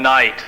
night.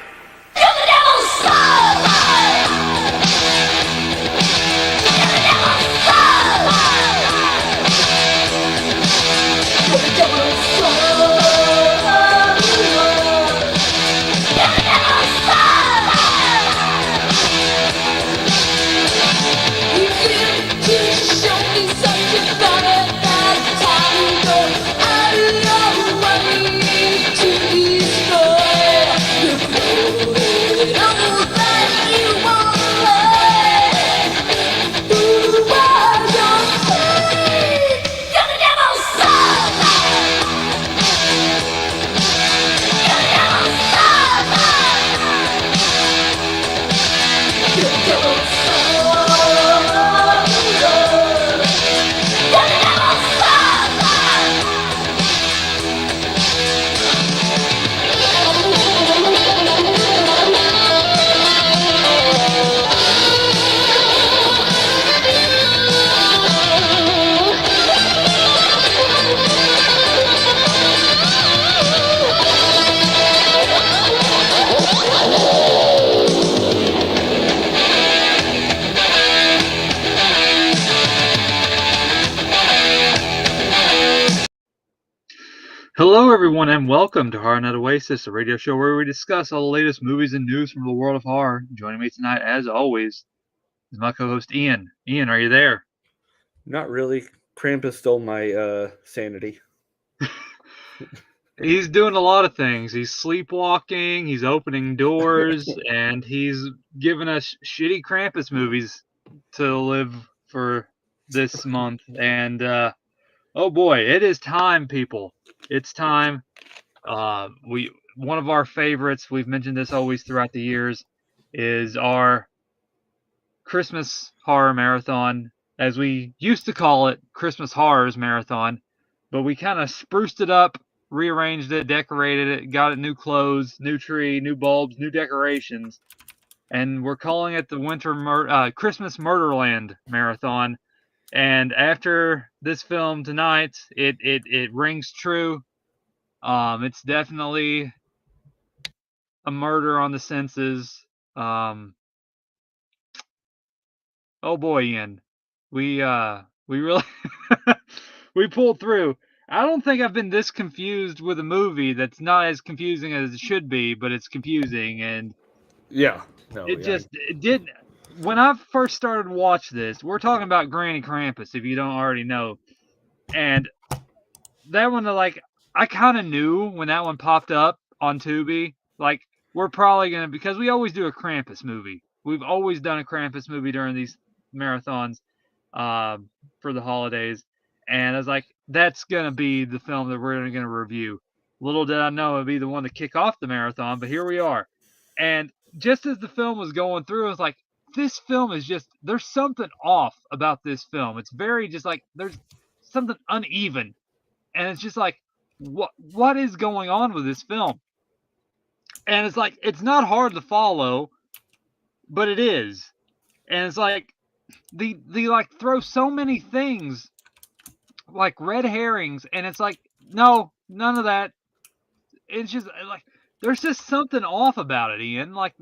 Hello, everyone, and welcome to horrornightoasis, a radio show where we discuss all the latest movies and news from the world of horror. Joining me tonight, as always, is my co-host Ian. Ian, are you there? Not really. Krampus stole my sanity. He's doing a lot of things. He's sleepwalking, he's opening doors, and he's giving us shitty Krampus movies to live for this month. And, oh boy, it is time, people. It's time. One of our favorites, we've mentioned this always throughout the years, is our Christmas horror marathon, as we used to call it, Christmas Horrors Marathon, but we kind of spruced it up, rearranged it, decorated it, got it new clothes, new tree, new bulbs, new decorations, and we're calling it the Christmas Murderland Marathon. And after this film tonight, it rings true. It's definitely a murder on the senses. Oh boy, Ian, we really we pulled through. I don't think I've been this confused with a movie that's not as confusing as it should be, but it's confusing, and it did. When I first started to watch this, we're talking about Granny Krampus, if you don't already know, and that one, like, I kind of knew when that one popped up on Tubi, like, we're probably gonna, because we always do a Krampus movie. We've always done a Krampus movie during these marathons for the holidays, and I was like, that's gonna be the film that we're gonna review. Little did I know it'd be the one to kick off the marathon, but here we are. And just as the film was going through, I was like, this film is just, there's something off about this film. It's very just like, there's something uneven. And it's just like, what is going on with this film? And it's like, it's not hard to follow, but it is. And it's like, they like throw so many things, like red herrings, and it's like, no, none of that. It's just like, there's just something off about it, Ian. Like,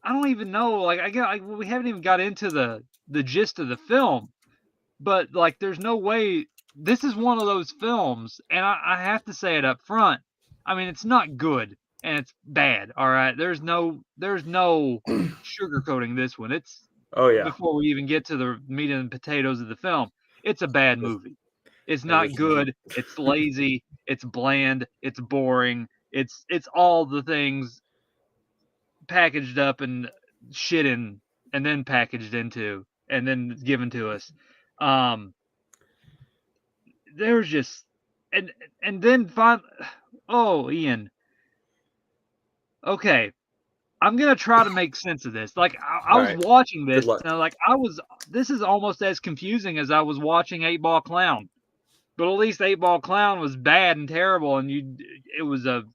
I don't even know. Like, we haven't even got into the gist of the film, but like, there's no way. This is one of those films, and I have to say it up front. I mean, it's not good, and it's bad. All right, there's no sugarcoating this one. It's before we even get to the meat and potatoes of the film, it's a bad movie. It's not good. It's lazy. It's bland. It's boring. It's all the things packaged up and shit in, and then packaged into, and then given to us. There's just, and then Ian. Okay, I'm gonna try to make sense of this. Like, I was watching this, and like, this is almost as confusing as I was watching 8-Ball Clown. But at least 8-Ball Clown was bad and terrible, and it was a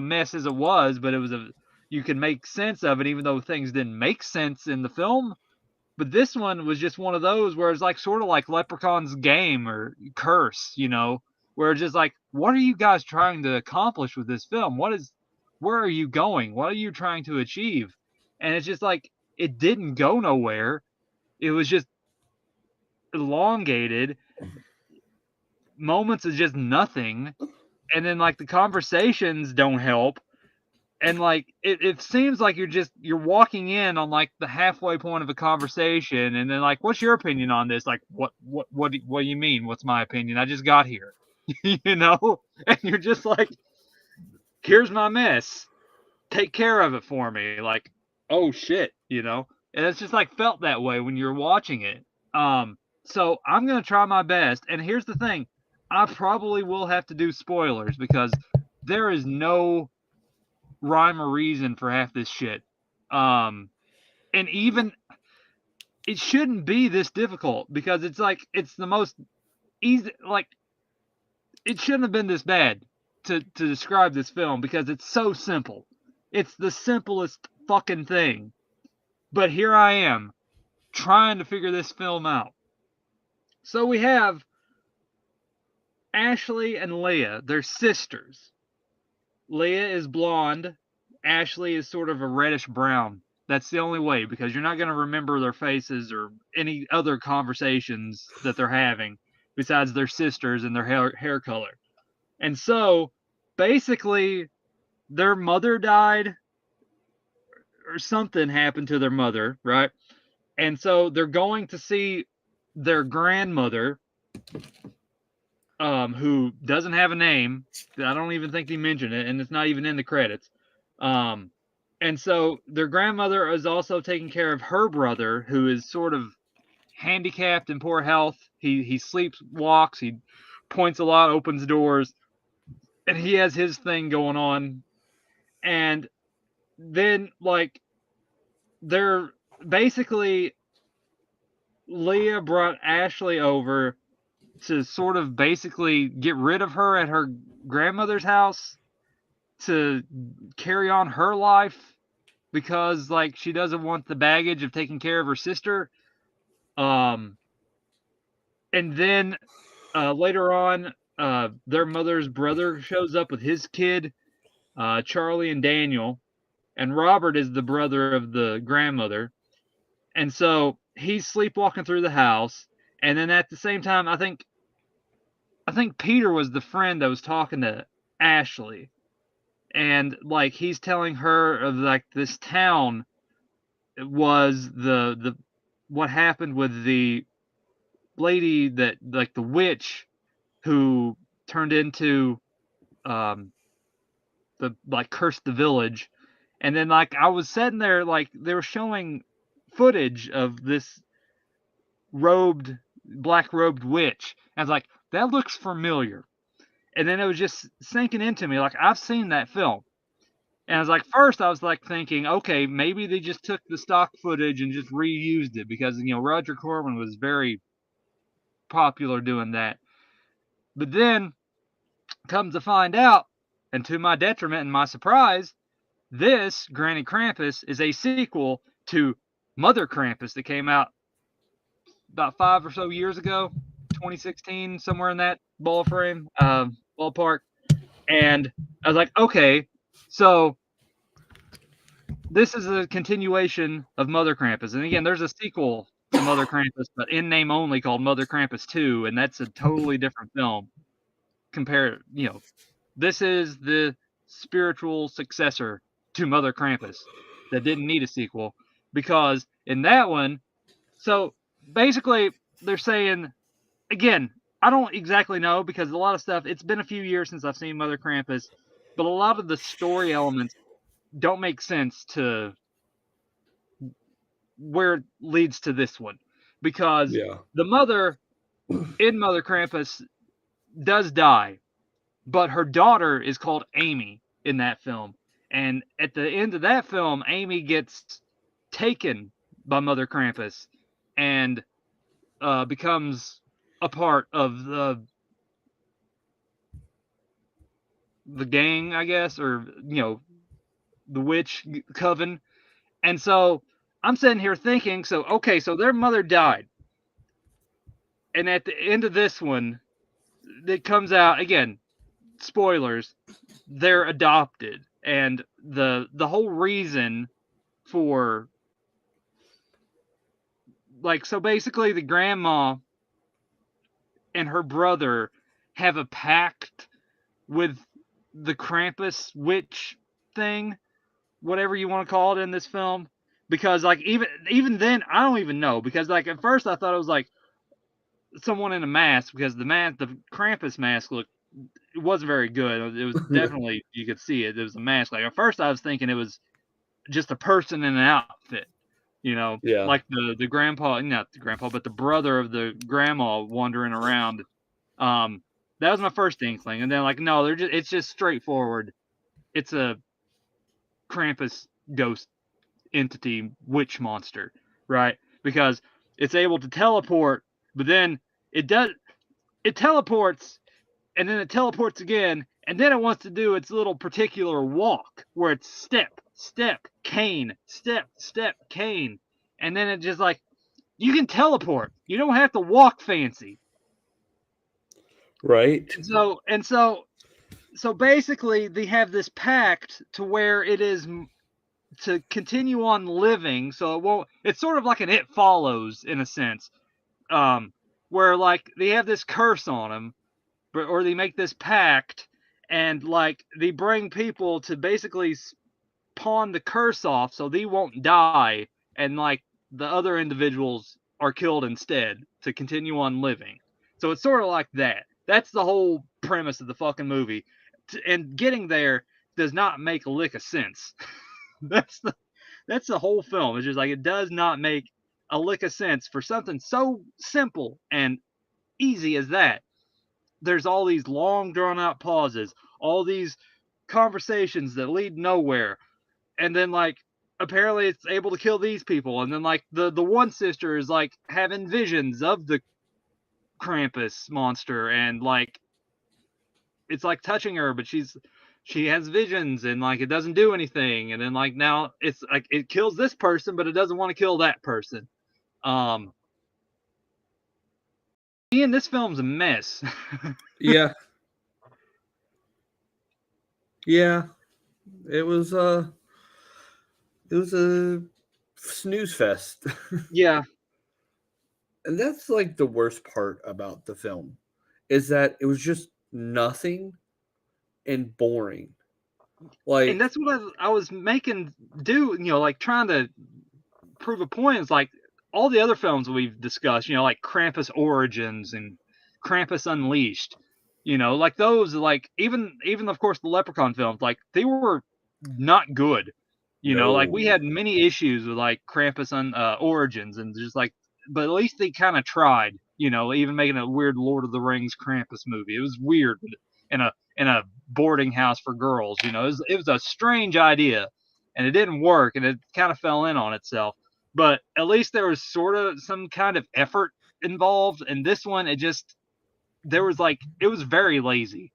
mess as it was, but you can make sense of it, even though things didn't make sense in the film. But this one was just one of those where it's like, sort of like Leprechaun's Game or Curse, where it's just like, what are you guys trying to accomplish with this film? Where are you going? What are you trying to achieve? And it's just like, it didn't go nowhere. It was just elongated, moments of just nothing. And then like the conversations don't help. And like it seems like you're walking in on like the halfway point of a conversation, and then like, what's your opinion on this? Like, what do you mean? What's my opinion? I just got here, you know. And you're just like, here's my mess. Take care of it for me. Like, oh shit, you know. And it's just like felt that way when you're watching it. So I'm gonna try my best. And here's the thing, I probably will have to do spoilers because there is no rhyme or reason for half this shit. And even it shouldn't be this difficult because it's like it's the most easy. Like it shouldn't have been this bad to describe this film because it's so simple. It's the simplest fucking thing. But here I am trying to figure this film out. So we have Ashley and Leah. They're sisters. Leah is blonde. Ashley is sort of a reddish brown. That's the only way, because you're not going to remember their faces or any other conversations that they're having besides their sisters and their hair color. And so, basically, their mother died or something happened to their mother, right? And so they're going to see their grandmother, who doesn't have a name. I don't even think they mention it, and it's not even in the credits. And so their grandmother is also taking care of her brother, who is sort of handicapped and poor health. He sleeps, walks, he points a lot, opens doors, and he has his thing going on. And then, like, they're basically, Leah brought Ashley over to sort of basically get rid of her at her grandmother's house to carry on her life because like she doesn't want the baggage of taking care of her sister. And then later on, their mother's brother shows up with his kid, Charlie and Daniel, and Robert is the brother of the grandmother. And so he's sleepwalking through the house, and then at the same time, I think Peter was the friend that was talking to Ashley, and like he's telling her of like this town was the what happened with the lady that like the witch who turned into the like cursed the village. And then like I was sitting there, like they were showing footage of this black robed witch. And I was like, that looks familiar. And then it was just sinking into me, like I've seen that film. And I was like, first I was like thinking, okay, maybe they just took the stock footage and just reused it because Roger Corman was very popular doing that. But then comes to find out, and to my detriment and my surprise, this Granny Krampus is a sequel to Mother Krampus that came out about 5 or so years ago, 2016, somewhere in that ballpark. And I was like, okay, so this is a continuation of Mother Krampus. And again, there's a sequel to Mother Krampus, but in name only, called Mother Krampus 2, and that's a totally different film. This is the spiritual successor to Mother Krampus that didn't need a sequel, because in that one, so basically they're saying, again, I don't exactly know because a lot of stuff, it's been a few years since I've seen Mother Krampus, but a lot of the story elements don't make sense to where it leads to this one, because the mother in Mother Krampus does die, but her daughter is called Amy in that film. And at the end of that film, Amy gets taken by Mother Krampus and becomes a part of the gang, I guess, or the witch coven. And so I'm sitting here thinking, so their mother died, and at the end of this one, it comes out again. Spoilers. They're adopted, and the whole reason for like so basically the grandma and her brother have a pact with the Krampus witch thing, whatever you want to call it in this film. Because like even then I don't even know, because like at first I thought it was like someone in a mask, because the Krampus mask looked, it wasn't very good. It was definitely, you could see it. It was a mask. Like at first I was thinking it was just a person in an outfit, Yeah. like the grandpa, not the grandpa, but the brother of the grandma wandering around. That was my first inkling, and then like no, it's just straightforward. It's a Krampus ghost entity witch monster, right? Because it's able to teleport, but then it teleports, and then it teleports again, and then it wants to do its little particular walk where it's step, step, cane, step, step, cane, and then it just like, you can teleport. You don't have to walk fancy. Right. So basically they have this pact to where it is to continue on living, so it won't. It's sort of like an It Follows in a sense, where like they have this curse on them, or they make this pact, and like they bring people to basically pawn the curse off so they won't die, and like the other individuals are killed instead to continue on living. So it's sort of like that. That's the whole premise of the fucking movie, and getting there does not make a lick of sense. that's the whole film. It's just like it does not make a lick of sense for something so simple and easy as that. There's all these long drawn out pauses, all these conversations that lead nowhere, and then like apparently it's able to kill these people, and then like the one sister is like having visions of the Krampus monster, and like it's like touching her, but she has visions, and like it doesn't do anything, and then like now it's like it kills this person but it doesn't want to kill that person. Ian, this film's a mess. Yeah. Yeah. It was a snooze fest. Yeah. And that's like the worst part about the film, is that it was just nothing and boring. And Like, that's what I was making do, like trying to prove a point. Is like all the other films we've discussed, like Krampus Origins and Krampus Unleashed, like those, like even of course the Leprechaun films, like they were not good. Like we no. had many issues with like Krampus Origins, and just like, but at least they kind of tried, even making a weird Lord of the Rings Krampus movie. It was weird in a boarding house for girls. It was a strange idea, and it didn't work, and it kind of fell in on itself. But at least there was sort of some kind of effort involved. And this one, there was like, it was very lazy.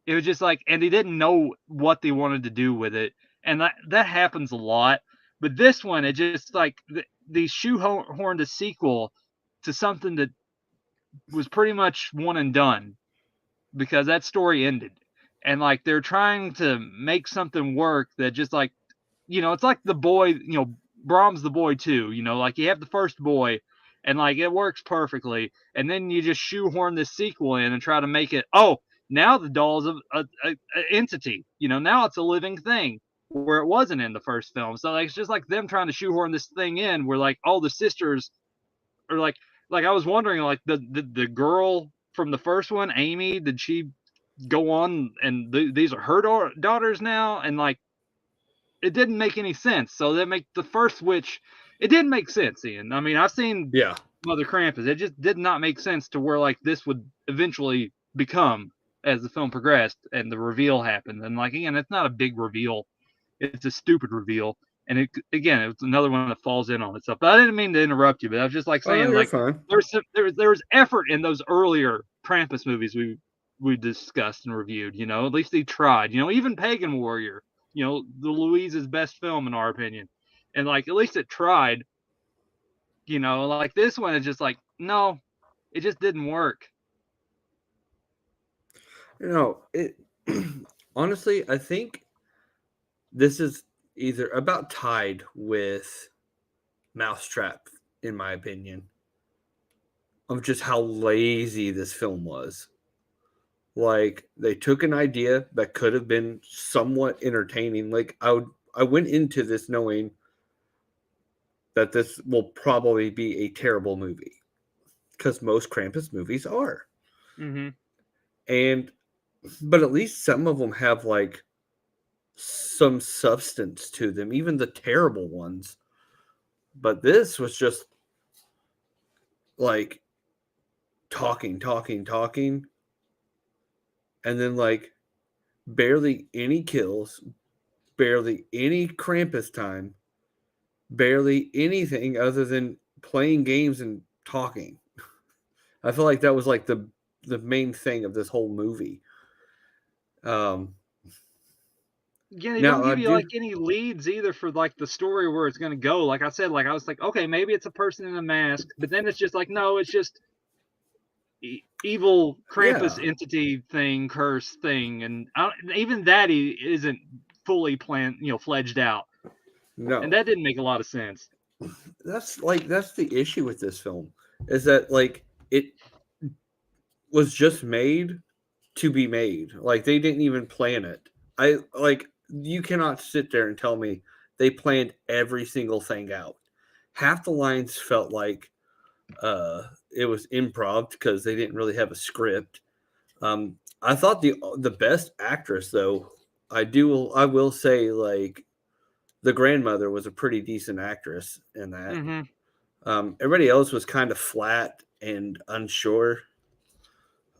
It was just like, and they didn't know what they wanted to do with it, and that happens a lot. But this one, it just like they shoehorned a sequel to something that was pretty much one and done, because that story ended, and like they're trying to make something work that just like, it's like the boy, Brahms the Boy too, like you have the first boy, and like it works perfectly, and then you just shoehorn this sequel in and try to make it, oh, now the doll's a entity, now it's a living thing, where it wasn't in the first film. So like it's just like them trying to shoehorn this thing in where like all the sisters are like I was wondering, like the girl from the first one, Amy, did she go on and these are her daughters now? And like it didn't make any sense. So that make the first witch, it didn't make sense, Ian. I mean, I've seen Yeah. Mother Krampus. It just did not make sense to where like this would eventually become as the film progressed and the reveal happened. And like again, it's not a big reveal. It's a stupid reveal. And it's another one that falls in on itself. But I didn't mean to interrupt you, but I was just like Oh, no, saying, you're like fine. there was effort in those earlier Krampus movies we discussed and reviewed. At least they tried. Even Pagan Warrior, the Louise's best film in our opinion, and like at least it tried. Like this one is just like, no, it just didn't work. it honestly, I think this is either about tied with Mousetrap, in my opinion, of just how lazy this film was. Like they took an idea that could have been somewhat entertaining. Like I went into this knowing that this will probably be a terrible movie because most Krampus movies are. Mm-hmm. And but at least some of them have like some substance to them, even the terrible ones. But this was just like talking, and then like barely any kills, barely any Krampus time, barely anything other than playing games and talking. I feel like that was like the main thing of this whole movie. Um, Yeah, they don't now I give you do, like any leads either for like the story where it's gonna go. Like I said, like I was like, okay, maybe it's a person in a mask, but then it's just like, no, it's just evil yeah, Krampus entity thing, curse thing, and even that he isn't fully fledged out, and no, that didn't make a lot of sense. that's the issue with this film is that like it was just made to be made. Like they didn't even plan it. I like you cannot sit there and tell me they planned every single thing out. Half the lines felt like it was improv because they didn't really have a script. I thought the best actress though, I will say like the grandmother was a pretty decent actress in that. Mm-hmm. Everybody else was kind of flat and unsure.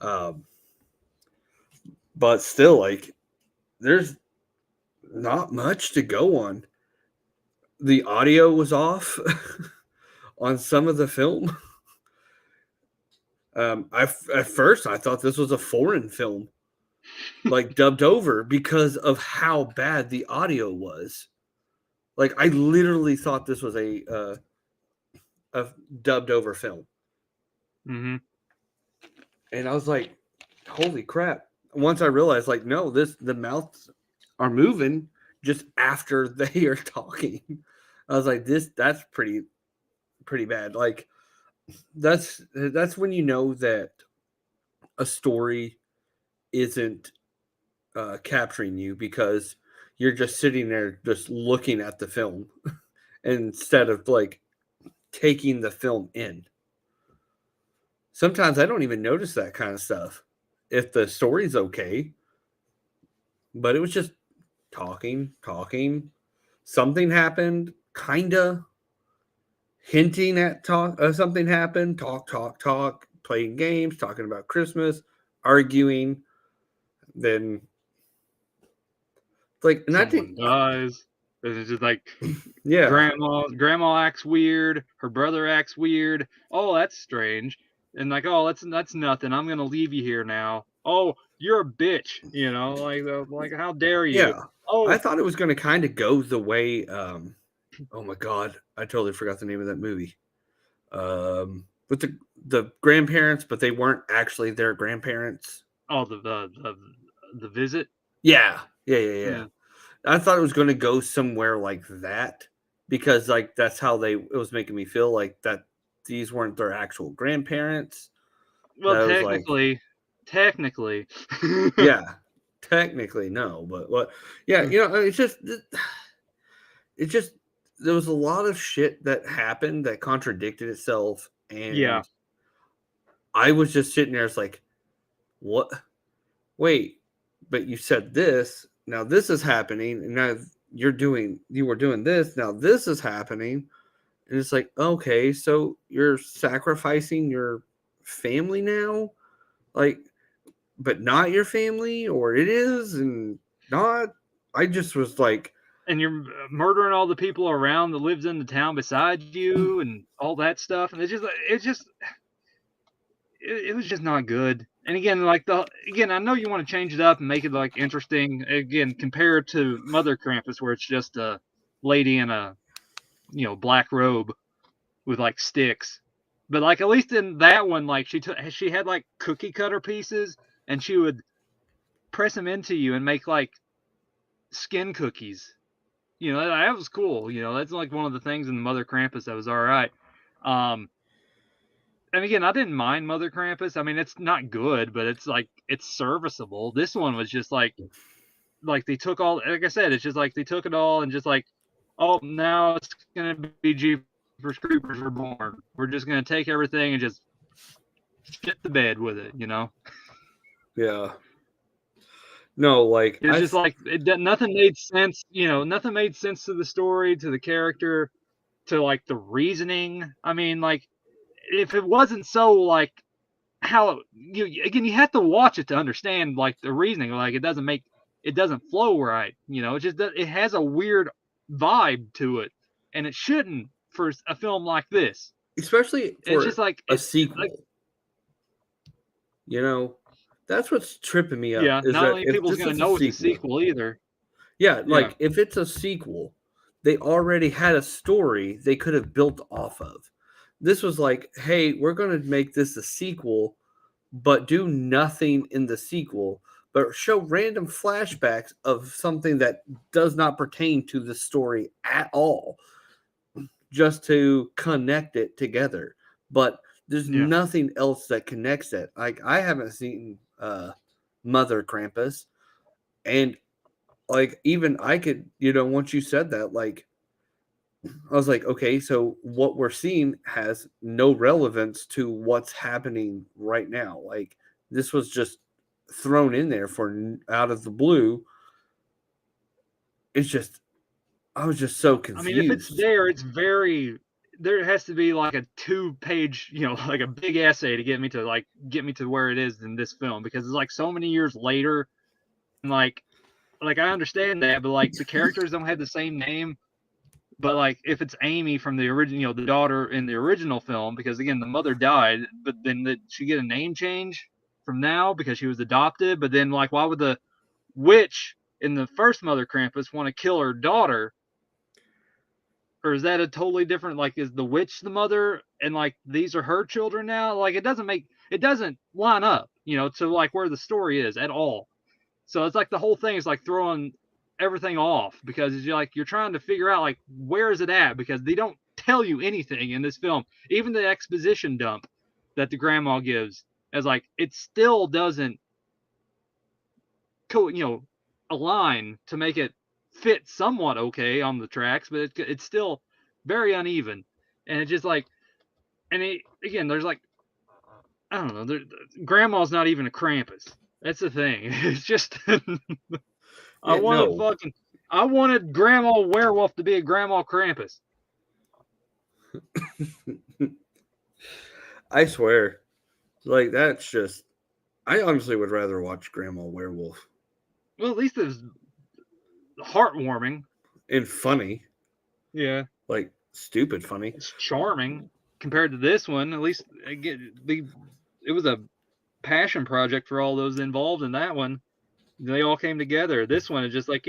Um, but still, like there's not much to go on. The audio was off on some of the film. At first I thought this was a foreign film, like dubbed over because of how bad the audio was. Like I literally thought this was a dubbed over film, Mm-hmm. and I was like, "Holy crap!" Once I realized, like, no, the mouths are moving just after they are talking. I was like, that's pretty bad. Like that's when you know that a story isn't capturing you because you're just sitting there just looking at the film instead of like taking the film in. Sometimes I don't even notice that kind of stuff if the story's okay, but it was just talking. Something happened, kinda hinting at something happened. Talk. Playing games, talking about Christmas, arguing. Then like, and I Someone think, dies. It's just like yeah, grandma acts weird, her brother acts weird. Oh, that's strange. And like, oh, that's nothing. I'm gonna leave you here now. Oh, you're a bitch. Like how dare you? yeah. I Oh, thought it was going to kind of go the way. Oh my god, I totally forgot the name of that movie. With the grandparents, but they weren't actually their grandparents. oh, the visit. Yeah. Mm. I thought it was going to go somewhere like that because like that's how it was making me feel like that these weren't their actual grandparents. Well, That was like, technically. yeah, technically no, but what? Yeah, it's just there was a lot of shit that happened that contradicted itself, Yeah. and I was just sitting there, it's like, what? Wait, but you said this. Now this is happening, and now you were doing this. Now this is happening, and it's like, okay, so you're sacrificing your family now, like, but not your family, or it is and not. I just was like, And you're murdering all the people around that lives in the town beside you and all that stuff, and it was just not good. And again, I know you want to change it up and make it like interesting. Again, compare it to Mother Krampus, where it's just a lady in a black robe with like sticks. But like at least in that one, like she had like cookie cutter pieces, and she would press them into you and make like skin cookies. That was cool. That's like one of the things in the Mother Krampus that was all right. And again, I didn't mind Mother Krampus. I mean, it's not good, but it's like it's serviceable. This one was just like they took all, like I said, it's just like they took it all and just like, oh, now it's gonna be Jeepers Creepers Reborn. We're just gonna take everything and just shit the bed with it, Yeah. No, like it's just like nothing made sense. Nothing made sense to the story, to the character, to like the reasoning. I mean, like if it wasn't so like how you have to watch it to understand like the reasoning. Like it doesn't flow right. It has a weird vibe to it, and it shouldn't for a film like this. Especially for it's just like a sequel. Like, that's what's tripping me up. Yeah, is not that many people's gonna know it's a sequel either. Yeah, like if it's a sequel, they already had a story they could have built off of. This was like, hey, we're going to make this a sequel, but do nothing in the sequel, but show random flashbacks of something that does not pertain to the story at all, just to connect it together. But there's nothing else that connects it. Like I haven't seen Mother Krampus, and like even I could, once you said that, like I was like, okay, so what we're seeing has no relevance to what's happening right now. Like this was just thrown in there for out of the blue. It's just, I was just so confused. I mean, if it's there, there has to be like a 2-page, like a big essay to get me to where it is in this film, because it's like so many years later, and like I understand that, but like the characters don't have the same name. But like if it's Amy from the original, the daughter in the original film, because again the mother died, but then did she get a name change from now because she was adopted? But then like why would the witch in the first Mother Krampus want to kill her daughter? Or is that a totally different, like is the witch the mother and like these are her children now? Like it doesn't line up, to like where the story is at all. So it's like the whole thing is like throwing everything off, because you're trying to figure out like where is it at, because they don't tell you anything in this film. Even the exposition dump that the grandma gives is like it still doesn't align to make it fit somewhat okay on the tracks, but it's still very uneven. And it's just like, again, there's like, I don't know, grandma's not even a Krampus. That's the thing. It's just I wanted Grandma Werewolf to be a Grandma Krampus. I swear. Like that's just, I honestly would rather watch Grandma Werewolf. Well, at least it was heartwarming and funny. Yeah. Like stupid funny. It's charming compared to this one. At least it was a passion project for all those involved in that one. They all came together. This one is just like,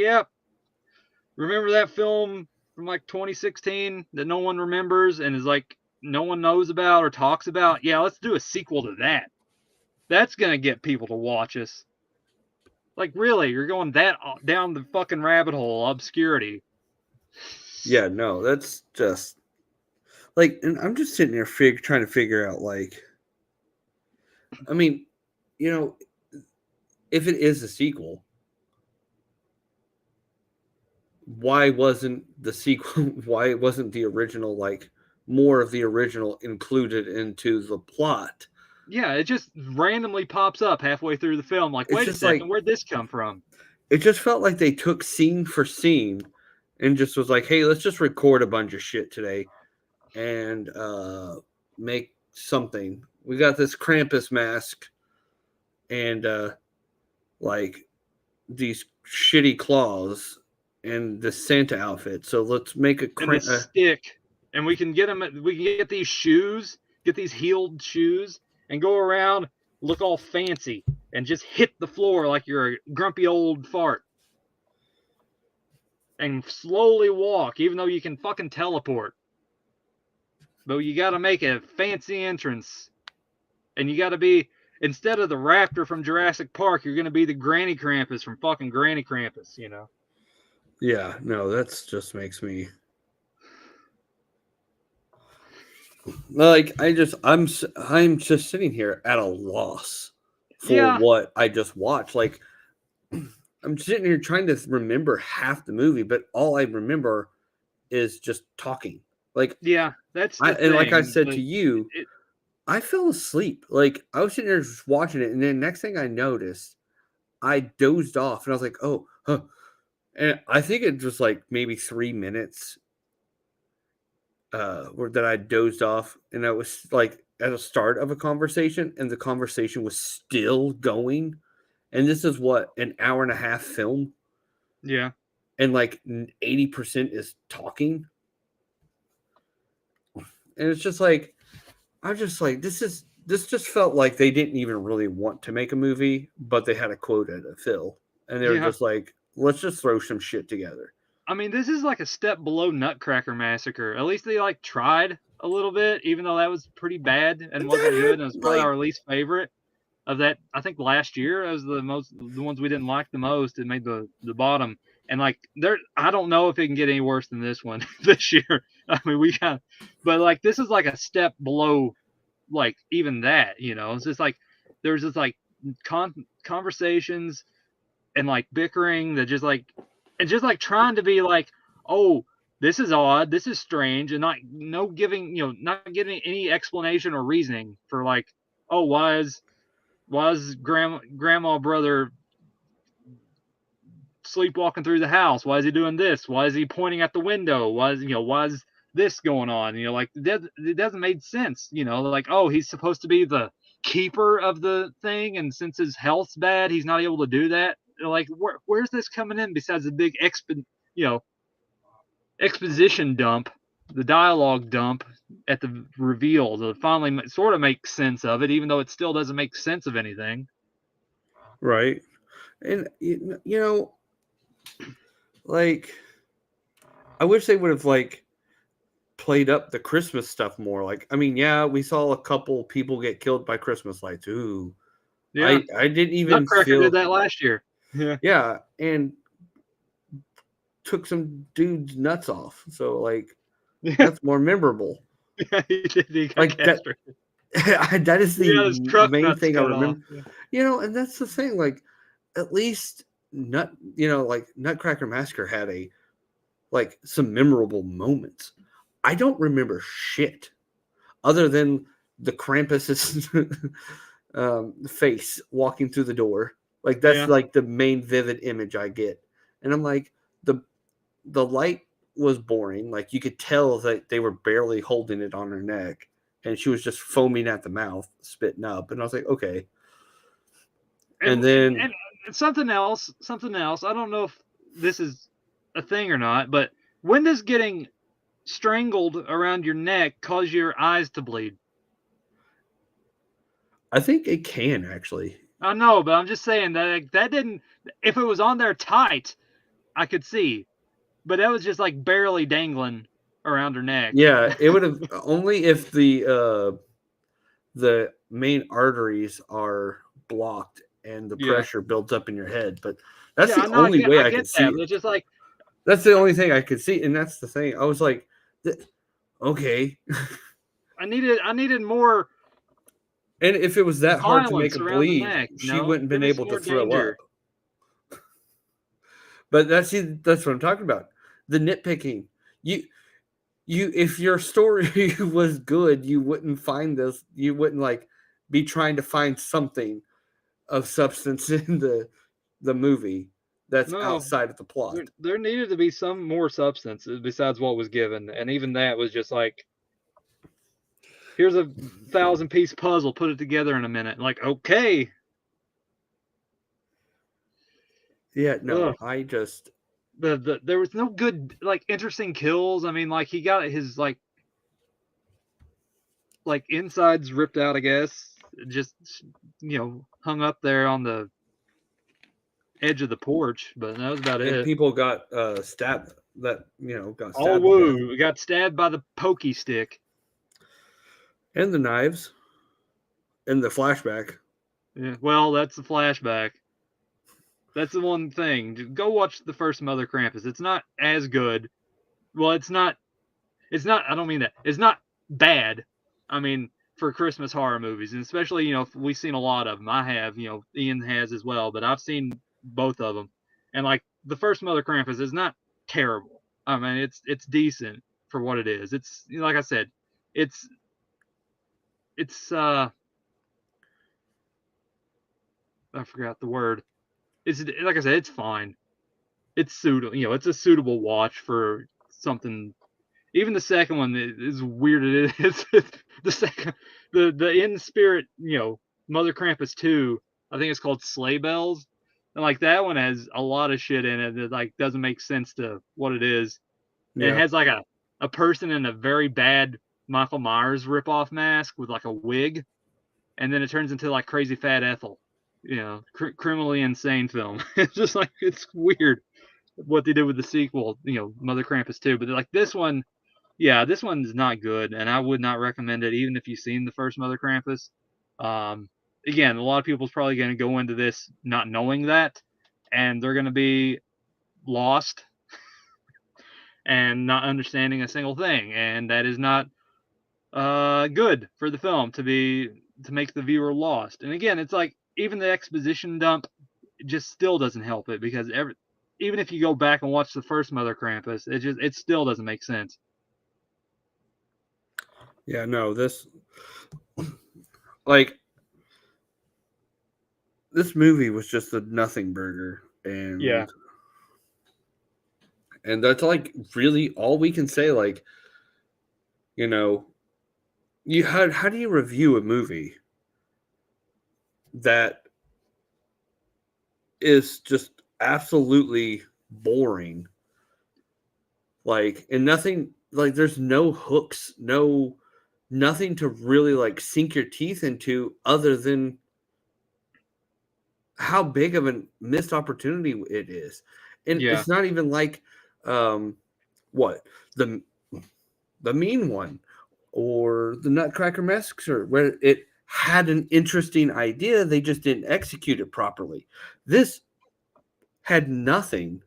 remember that film from like 2016 that no one remembers and is like no one knows about or talks about? Yeah, let's do a sequel to that. That's gonna get people to watch us. Like, really, you're going that down the fucking rabbit hole, obscurity. Yeah, no, that's just like, and I'm just sitting here trying to figure out, like, I mean, if it is a sequel, why wasn't the original, like, more of the original included into the plot? Yeah, it just randomly pops up halfway through the film. Like, wait a second, like, where'd this come from? It just felt like they took scene for scene and just was like, hey, let's just record a bunch of shit today and make something. We got this Krampus mask and like these shitty claws and the Santa outfit. So let's make a stick, and we can get them. We can get these shoes, get these heeled shoes, and go around, look all fancy, and just hit the floor like you're a grumpy old fart. And slowly walk, even though you can fucking teleport. But you gotta make a fancy entrance. And you gotta be, instead of the raptor from Jurassic Park, you're gonna be the Granny Krampus from fucking Granny Krampus, you know? Yeah, no, that's just makes me like I'm just sitting here at a loss for Yeah, what I just watched. Like I'm sitting here trying to remember half the movie, but all I remember is just talking. Like yeah, that's the like I thing. said to Like, you, it, I fell asleep. Like I was sitting there just watching it, and then next thing I noticed, I dozed off, and I was like, "Oh, huh." And I think it was like maybe 3 minutes that I dozed off, and I was like at the start of a conversation, and the conversation was still going. And this is what, an hour and a half film, yeah, and like 80% is talking, and it's just like I'm just like this just felt like they didn't even really want to make a movie, but they had a quota to fill, and they were yeah. just like, let's just throw some shit together. I mean, this is like a step below Nutcracker Massacre. At least they like tried a little bit, even though that was pretty bad and wasn't That good. had And it was probably like our least favorite of that. I think last year that was the ones we didn't like the most. It made the bottom. And like I don't know if it can get any worse than this one this year. I mean, but like this is like a step below, like even that. You know, it's just like there's just like conversations and like bickering that just like and just like trying to be like, oh, this is odd, this is strange, and not no giving, not giving any explanation or reasoning for like, oh, why is grandma brother sleepwalking through the house? Why is he doing this? Why is he pointing at the window? Why is this going on? Like it doesn't make sense. Like, oh, he's supposed to be the keeper of the thing, and since his health's bad, he's not able to do that. Like, where's this coming in besides the big exposition dump, the dialogue dump at the reveal that finally sort of makes sense of it, even though it still doesn't make sense of anything. right, and like I wish they would have like played up the Christmas stuff more. Like, I mean, yeah, we saw a couple people get killed by Christmas lights. Ooh, Yeah, I didn't even Nutcracker did feel. that last year. Yeah. Yeah, and took some dude's nuts off. So like Yeah, that's more memorable. he did. He got Like that. castrated. That is He got his the truck main nuts thing I cut off. remember. And that's the thing. Like, at least like Nutcracker Massacre had like some memorable moments. I don't remember shit other than the Krampus's face walking through the door. Like that's Yeah. like the main vivid image I get. And I'm like, the light was boring. Like you could tell that they were barely holding it on her neck, and she was just foaming at the mouth, spitting up. And I was like, okay. And then And something else. I don't know if this is a thing or not, but when does getting strangled around your neck cause your eyes to bleed? I think it can actually. I know, but I'm just saying that didn't. If it was on there tight, I could see, but that was just like barely dangling around her neck. Yeah, it would have only if the main arteries are blocked and the Yeah. pressure builds up in your head. But that's Yeah, the I know. only way I I get could see that, it. but it's just like That's the only thing I could see, and that's the thing. I was like, okay. I needed more And if it was that hard to make violence a around the bleed, neck. she wouldn't Give been me some able to more throw danger. up. But that's what I'm talking about. The nitpicking. If your story was good, you wouldn't find this. You wouldn't like be trying to find something of substance in the movie that's No, outside of the plot. there needed to be some more substance besides what was given, and even that was just like, here's a 1,000-piece puzzle, put it together in a minute. Like, okay. Yeah, no, Ugh. I just There was no good, like, interesting kills. I mean, like, he got his like insides ripped out, I guess, just hung up there on the edge of the porch, but that was about and it. people got stabbed got All stabbed to death. woo, we got stabbed by the pokey stick. And the knives in the flashback. Yeah, well, that's the flashback. That's the one thing. Just go watch the first Mother Krampus. It's not as good. Well, it's not. It's not. I don't mean that. It's not bad. I mean, for Christmas horror movies, and especially we've seen a lot of them. I have. Ian has as well, but I've seen both of them, and like the first Mother Krampus is not terrible. I mean, it's decent for what it is. It's like I said, it's it's I forgot the word. It's like I said, it's fine. It's suitable. It's a suitable watch for something. Even the second one is weird. It is the second, the in spirit. Mother Krampus 2. I think it's called Sleigh Bells, and like that one has a lot of shit in it that like doesn't make sense to what it is. And it Yeah. has like a person in a very bad Michael Myers ripoff mask with like a wig, and then it turns into like Crazy Fat Ethel. Criminally insane film. It's just like it's weird what they did with the sequel, Mother Krampus 2. But like this one, yeah, this one's not good, and I would not recommend it, even if you've seen the first Mother Krampus. Again, a lot of people's probably going to go into this not knowing that, and they're going to be lost and not understanding a single thing, and that is not good for the film to make the viewer lost. And again, it's like even the exposition dump just still doesn't help it because even if you go back and watch the first Mother Krampus, it still doesn't make sense. Yeah, no, this like this movie was just a nothing burger, Yeah. and that's like really all we can say. Like, how do you review a movie that is just absolutely boring? Like, and nothing, like there's no hooks, nothing to really like sink your teeth into other than how big of a missed opportunity it is. And Yeah. it's not even like what the mean one or the Nutcracker Massacre, where it had an interesting idea, they just didn't execute it properly. This had nothing.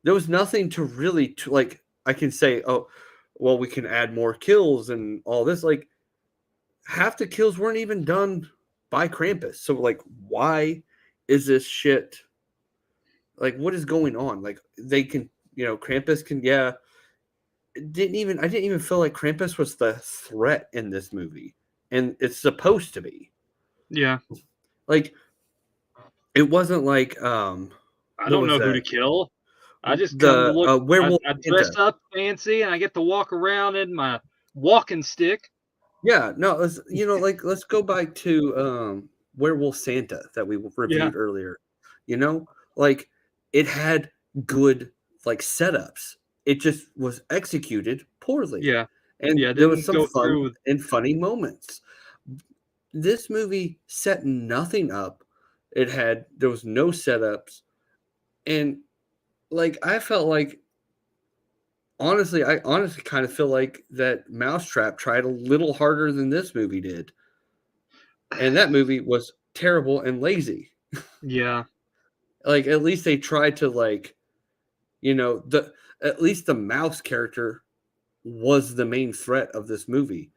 There was nothing to really like. I can say, oh, well, we can add more kills and all this. Like half the kills weren't even done by Krampus. So like, why is this shit? Like, what is going on? Like, they can, Krampus can, yeah. I didn't even feel like Krampus was the threat in this movie, and it's supposed to be. Yeah. Like, it wasn't like I what don't was know who to that? kill. I just come to The look. werewolf I dress Santa. up fancy and I get to walk around in my walking stick. Yeah, no, like let's go back to Werewolf Santa that we Yeah. reviewed earlier. Like it had good like setups. It just was executed poorly. Yeah. And Yeah. there was Didn't some go fun through with. and funny moments. This movie set nothing up. There was no setups. And like I felt like I honestly kind of feel like that Mousetrap tried a little harder than this movie did. And that movie was terrible and lazy. Yeah. Like at least they tried to like, the at least the mouse character was the main threat of this movie.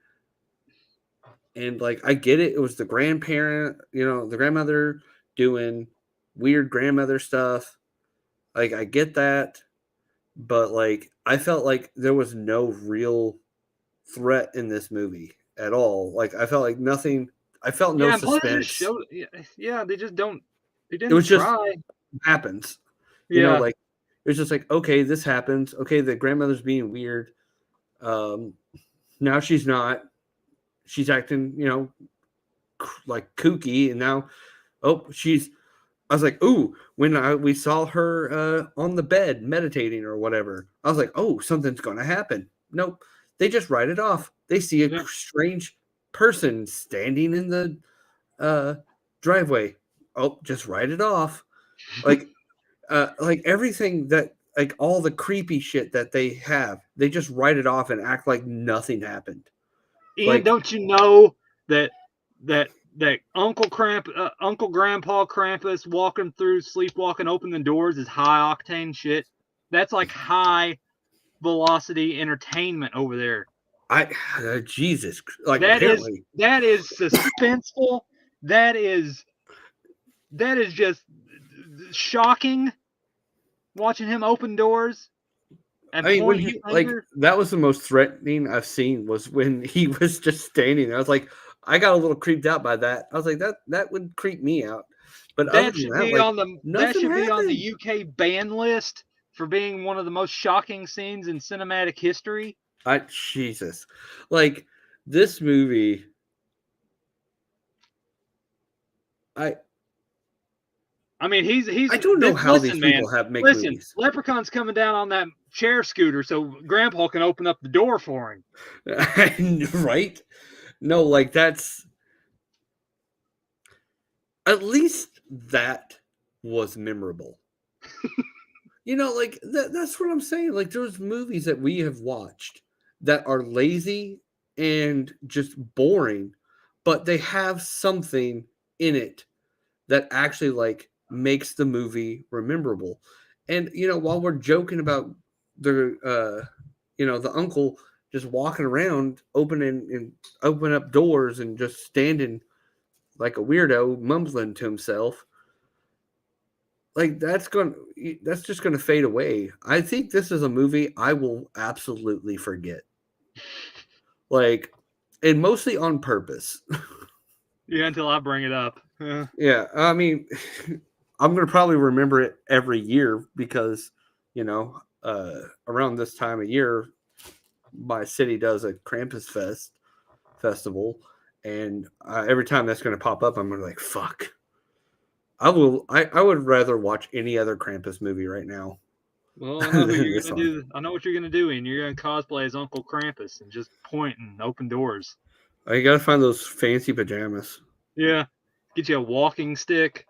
And like I get it, it was the grandparent, the grandmother doing weird grandmother stuff. Like I get that, but like I felt like there was no real threat in this movie at all. Like I felt like nothing. I felt no Yeah. And plus, it just suspense. showed. Yeah. Yeah. They just don't. They It didn't was just try. happens. Yeah. Like it was just like, okay, this happens. Okay, the grandmother's being weird. Now she's not. She's acting, like kooky, and now, oh, she's. I was like, ooh, when we saw her on the bed meditating or whatever, I was like, oh, something's going to happen. Nope, they just write it off. They see a Yeah. strange person standing in the driveway. Oh, just write it off. Like everything that like all the creepy shit that they have, they just write it off and act like nothing happened. And Like don't you know that that Uncle Grandpa Krampus walking through, sleepwalking, opening doors is high octane shit. That's like high velocity entertainment over there. Jesus, like That is apparently, suspenseful. That is just shocking. Watching him open doors and I mean, when point his he finger. that was the most threatening I've seen was when he was just standing there. I was like, I got a little creeped out by that. I was like, that would creep me out. But other That than should that, be like on the nothing happened. UK ban list for being one of the most shocking scenes in cinematic history. Jesus, like this movie, I mean, he's I don't know how these listen, man. people make Listen, movies. Leprechaun's coming down on that chair scooter so Grandpa can open up the door for him. Right? No, like that's at least that was memorable. Like that's what I'm saying. Like there's movies that we have watched that are lazy and just boring, but they have something in it that actually like makes the movie rememberable. And while we're joking about the uncle just walking around open up doors and just standing like a weirdo mumbling to himself, like that's just gonna fade away. I think this is a movie I will absolutely forget, like, and mostly on purpose. Yeah, until I bring it up. Yeah, I mean, I'm gonna probably remember it every year because around this time of year my city does a Krampus festival, and every time that's gonna pop up I'm gonna be like, fuck, I would rather watch any other Krampus movie right now. Well, I know who you're gonna do. I know what you're gonna do, and you're gonna cosplay as Uncle Krampus and just point and open doors. I gotta find those fancy pajamas. Yeah, get you a walking stick.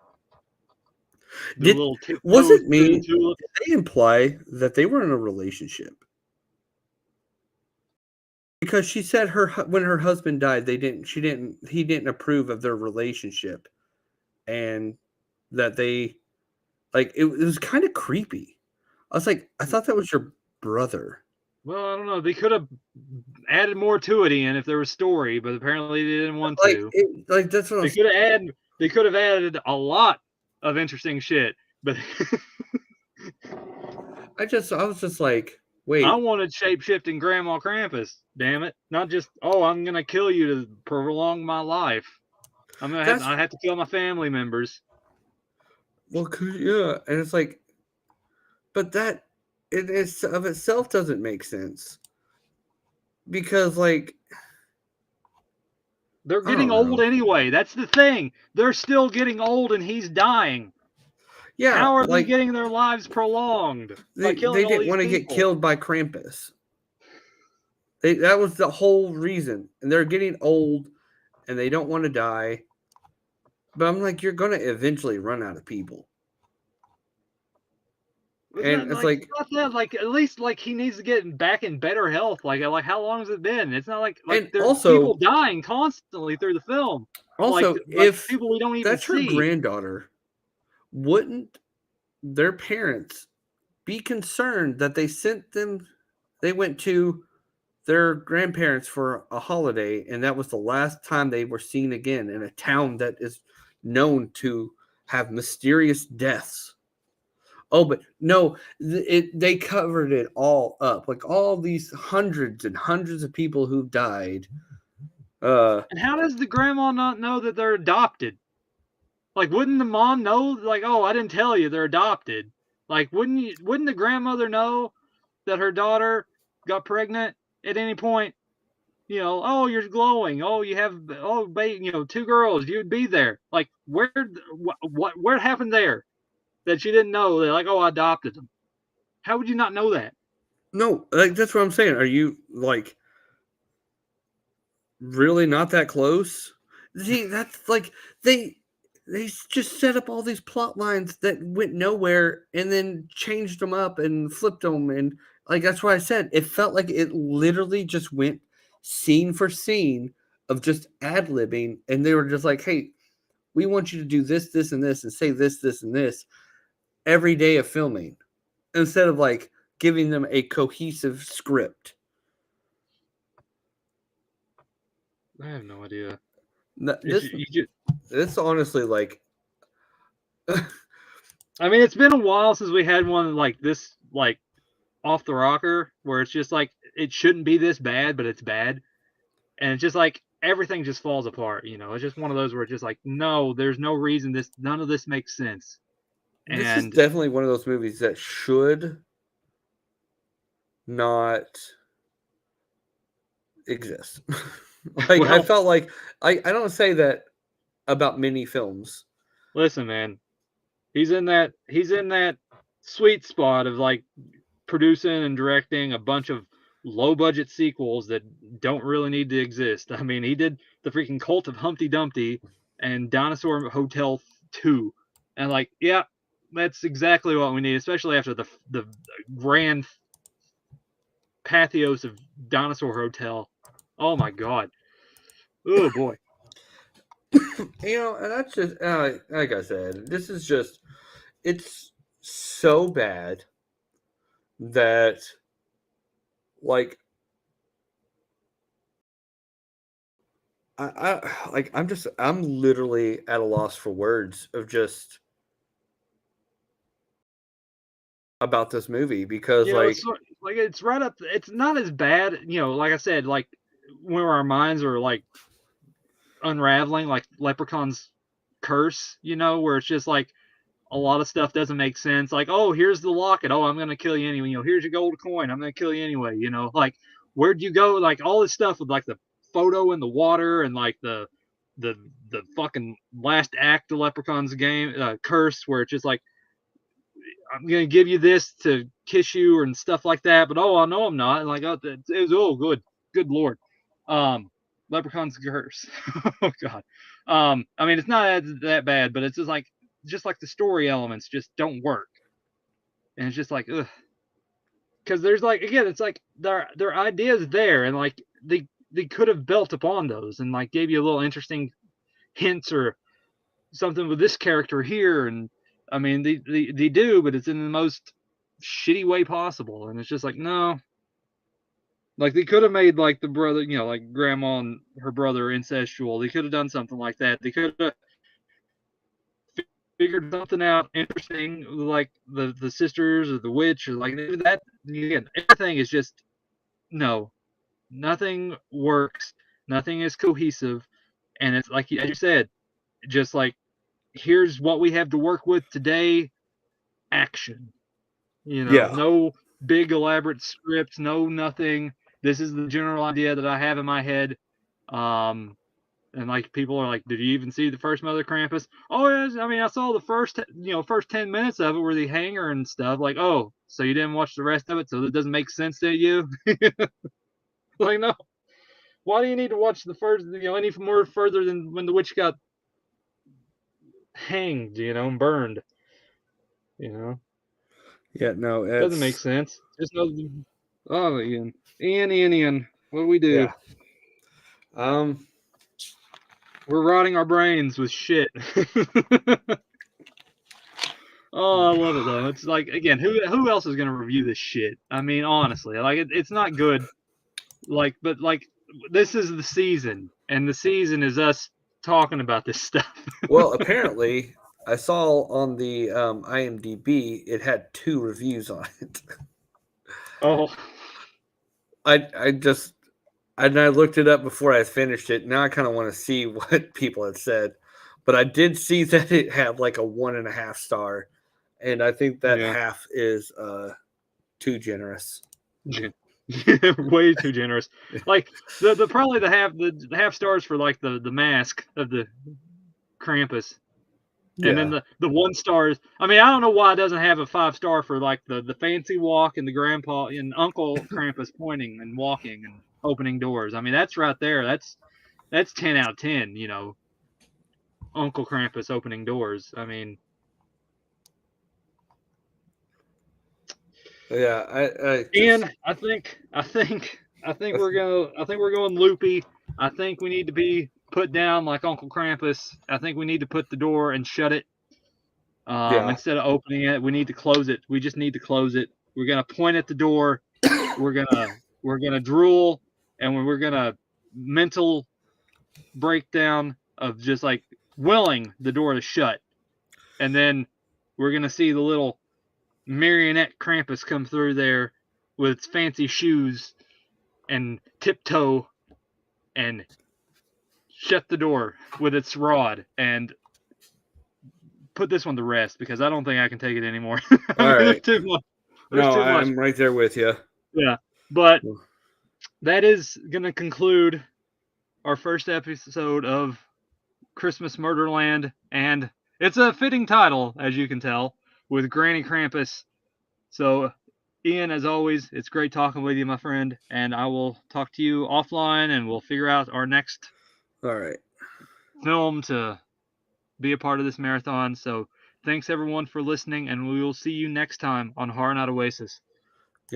Do a Did little Was tiptoes it through the me? tulips. Did they imply that they were in a relationship? Because she said when her husband died, he didn't approve of their relationship, and that they it was kind of creepy. I was like, I thought that was your brother. Well, I don't know. They could have added more to it, Ian, if there was story, but apparently they didn't want to. That's what I They was. could have added. They could have added a lot of interesting shit, but I was just like, I wait, wanted shape-shifting Grandma Krampus. Damn it! Not just I'm gonna kill you to prolong my life. I have to kill my family members. well, yeah, and it's like, but that it is of itself doesn't make sense because They're I getting don't old know. anyway. That's the thing. They're still getting old, and he's dying. Yeah, How are they getting their lives prolonged by killing they all didn't these want to get people? killed by Krampus. That was the whole reason, and they're getting old, and they don't want to die. But I'm like, you're gonna eventually run out of people, and it's like, Not that. Like at least like he needs to get back in better health. Like how long has it been? It's not like and there's also, people dying constantly through the film. also, Like if people we don't even that's her see. granddaughter, wouldn't their parents be concerned that they went to their grandparents for a holiday, and that was the last time they were seen again in a town that is known to have mysterious deaths? Oh, but no, they covered it all up, like all these hundreds and hundreds of people who died. And how does the grandma not know that they're adopted? Like, wouldn't the mom know? Like, oh, I didn't tell you they're adopted. Like, wouldn't the grandmother know that her daughter got pregnant at any point? Oh, you're glowing. Oh, you have two girls. You'd be there. Like, where happened there that she didn't know? They're like, oh, I adopted them. How would you not know that? No, that's what I'm saying. Are you really not that close? See, that's they just set up all these plot lines that went nowhere and then changed them up and flipped them, and that's why I said it felt like it literally just went scene for scene of just ad-libbing, and they were just like, hey, we want you to do this, this, and this, and say this, this, and this every day of filming, instead of like giving them a cohesive script. I have no idea. This honestly, like, I mean, it's been a while since we had one like this, like off the rocker, where it's just like it shouldn't be this bad, but it's bad, and it's just like everything just falls apart. You know, it's just one of those where it's just like, no, there's no reason none of this makes sense. This is definitely one of those movies that should not exist. Like, well, I felt like I don't say that about many films. Listen, man, he's in that sweet spot of like producing and directing a bunch of low budget sequels that don't really need to exist. I mean, he did the freaking Cult of Humpty Dumpty and Dinosaur Hotel 2, and like, yeah, that's exactly what we need, especially after the grand pathos of Dinosaur Hotel. Oh my god. Oh boy. You know, and that's just like I said, this is just, it's so bad that, like, I'm literally at a loss for words of just about this movie, because it's right up. It's not as bad, you know. Like I said, like when our minds are like unraveling, like Leprechaun's curse, you know, where it's just like a lot of stuff doesn't make sense. Like, oh, here's the locket. Oh, I'm gonna kill you anyway. You know, here's your gold coin. I'm gonna kill you anyway. You know, like where'd you go? Like all this stuff with like the photo in the water and like the fucking last act of Leprechaun's game curse, where it's just like, I'm gonna give you this to kiss you and stuff like that, but oh, I know I'm not. And like, oh, it was good lord, Leprechaun's curse. Oh god. I mean, it's not that bad, but it's just like the story elements just don't work, and it's just like, ugh. Because there's like, again, it's like their ideas there, and like they could have built upon those and like gave you a little interesting hints or something with this character here, and I mean they do, but it's in the most shitty way possible, and it's just like, no. Like they could have made like the brother, you know, like grandma and her brother incestual. They could have done something like that. They could have figured something out interesting, like the sisters or the witch, or like that. Again, everything is just, no, nothing works, nothing is cohesive, and it's like, as you said, just like, here's what we have to work with today, action. You know, yeah. No big elaborate scripts, no nothing. This is the general idea that I have in my head. And like people are like, did you even see the first Mother Krampus? Oh, yes. I mean, I saw the first 10 minutes of it where they hang her and stuff. Like, oh, so you didn't watch the rest of it, so that doesn't make sense to you? Like, no. Why do you need to watch the first, any more further than when the witch got hanged, and burned? Yeah, no, it doesn't make sense. Just no. Oh, Ian. What do we do? Yeah. We're rotting our brains with shit. Oh, I love it though. It's like, again, who else is gonna review this shit? I mean, honestly, like it's not good. Like, but like this is the season, and the season is us talking about this stuff. Well, apparently, I saw on the IMDb it had 2 reviews on it. Oh. I looked it up before I finished it. Now I kind of want to see what people had said, but I did see that it had like a 1.5 star, and I think that half is too generous. Way too generous. Like the probably the half stars for like the mask of the Krampus. And then the 1 stars. I mean, I don't know why it doesn't have a 5 star for like the fancy walk and the grandpa and Uncle Krampus pointing and walking and opening doors. I mean, that's right there. That's 10 out of 10. Uncle Krampus opening doors. I mean, yeah. And I think we're going loopy. I think we need to be put down like Uncle Krampus. I think we need to put the door and shut it. Yeah. Instead of opening it, we need to close it. We just need to close it. We're gonna point at the door. We're gonna drool, and we're gonna mental breakdown of just like willing the door to shut, and then we're gonna see the little marionette Krampus come through there with its fancy shoes and tiptoe and shut the door with its rod and put this one to rest because I don't think I can take it anymore. I mean, Alright. there's too much. There's No, too much. I'm right there with you. Yeah, but that is going to conclude our first episode of Christmas Murderland, and it's a fitting title, as you can tell, with Granny Krampus. So, Ian, as always, it's great talking with you, my friend, and I will talk to you offline, and we'll figure out our next Alright. film to be a part of this marathon. So, thanks everyone for listening, and we will see you next time on Horror Night Oasis.